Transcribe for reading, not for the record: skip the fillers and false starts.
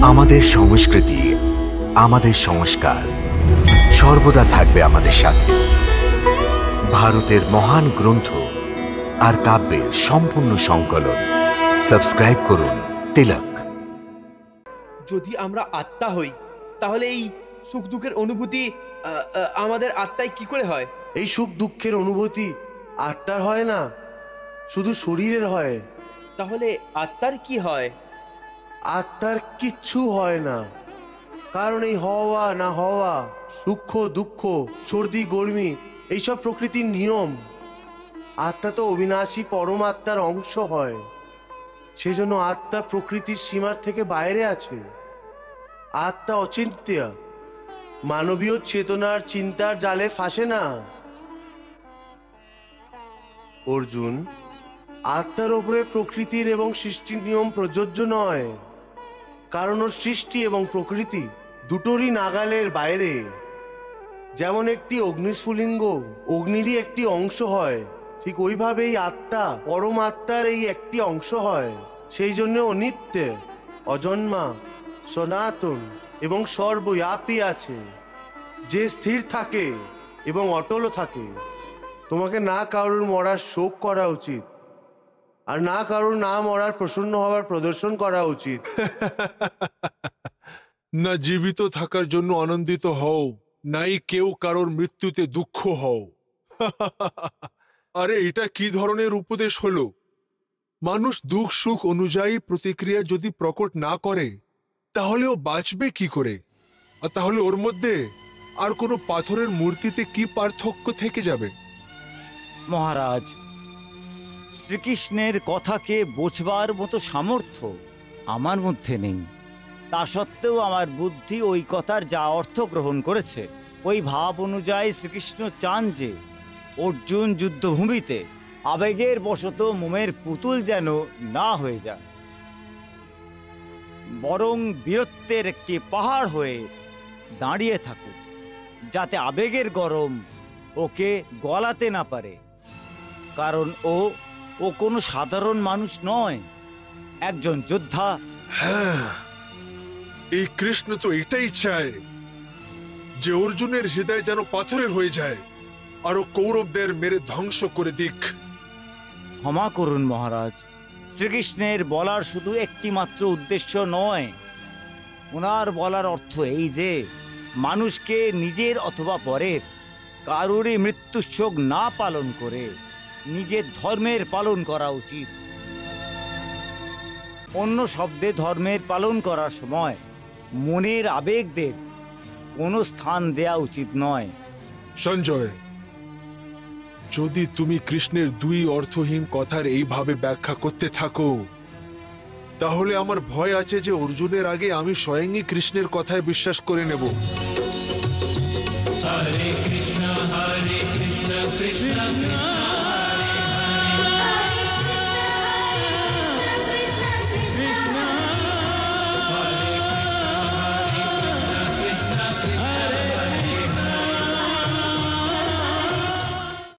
আমাদের সংস্কৃতি, আমাদের সংস্কার সর্বদা থাকবে আমাদের সাথে। ভারতের মহান গ্রন্থ আর কাব্যের সম্পূর্ণ সংকলন। সাবস্ক্রাইব করুন তিলক। যদি আমরা আত্মা হই তাহলে এই সুখ দুঃখের অনুভূতি আমাদের আত্মায় কি করে হয়? এই সুখ দুঃখের অনুভূতি আত্মার হয় না, শুধু শরীরের হয়। তাহলে আত্মার কি হয়? আত্মার কিচ্ছু হয় না, কারণ এই হওয়া না হওয়া, সুখ দুঃখ, সর্দি গরমি এইসব প্রকৃতির নিয়ম। আত্মা তো অবিনাশী পরমাত্মার অংশ হয়, সেজন্য আত্মা প্রকৃতির সীমার থেকে বাইরে আছে। আত্মা অচিন্ত্য, মানবীয় চেতনার চিন্তার জালে ফাঁসে না। অর্জুন, আত্মার ওপরে প্রকৃতির এবং সৃষ্টির নিয়ম প্রযোজ্য নয়, কারণ ওর সৃষ্টি এবং প্রকৃতি দুটোরই নাগালের বাইরে। যেমন একটি অগ্নিস্ফুলিঙ্গ অগ্নিরই একটি অংশ হয়, ঠিক ওইভাবেই আত্মা পরমাত্মার এই একটি অংশ হয়। সেই জন্য অনিত্য, অজন্মা, সনাতন এবং সর্বব্যাপী আছে, যে স্থির থাকে এবং অটল থাকে। তোমাকে না কারোর মরার শোক করা উচিত, আর না কারোর না মরার প্রসন্ন হওয়ার প্রদর্শন করা উচিত। না জীবিত থাকার জন্য আনন্দিত হও, নাই কেউ কারোর মৃত্যুতে দুঃখ হও। আরে এটা কি ধরনের উপদেশ হলো? মানুষ দুঃখ সুখ অনুযায়ী প্রতিক্রিয়া যদি প্রকট না করে তাহলে ও বাঁচবে কি করে? আর তাহলে ওর মধ্যে আর কোনো পাথরের মূর্তিতে কি পার্থক্য থেকে যাবে? মহারাজ, শ্রীকৃষ্ণের কথাকে বোঝবার মতো সামর্থ্য আমার মধ্যে নেই। তা সত্ত্বেও আমার বুদ্ধি ওই কথার যা অর্থ গ্রহণ করেছে, ওই ভাব অনুযায়ী শ্রীকৃষ্ণ চান যে অর্জুন যুদ্ধভূমিতে আবেগের বশত মোমের পুতুল যেন না হয়ে যায়, বরং বীরত্বের একটি পাহাড় হয়ে দাঁড়িয়ে থাকুক, যাতে আবেগের গরম ওকে গলাতে না পারে। কারণ ও কোনো সাধারণ মানুষ নয়, একজন যোদ্ধা। হ্যাঁ, এই কৃষ্ণ তো এটাই চায় যে অর্জুনের হৃদয় যেন পাথরের হয়ে যায় আর ও কৌরবদের মেরে ধ্বংস করে দিক। ক্ষমা করুন মহারাজ, শ্রীকৃষ্ণের বলার শুধু একটি মাত্র উদ্দেশ্য নয়। ওনার বলার অর্থ এই যে মানুষকে নিজের অথবা পরের কারোরই মৃত্যুর শোক না পালন করে নিজের ধর্মের পালন করা উচিত। অন্য শব্দে ধর্মের পালন করার সময় মনের আবেগদের কোনো স্থান দেয়া উচিত নয়। সঞ্জয়, যদি তুমি কৃষ্ণের দুই অর্থহীন কথার এইভাবে ব্যাখ্যা করতে থাকো তাহলে আমার ভয় আছে যে অর্জুনের আগে আমি স্বয়ংই কৃষ্ণের কথায় বিশ্বাস করে নেব। হরে কৃষ্ণ কৃষ্ণ কৃষ্ণ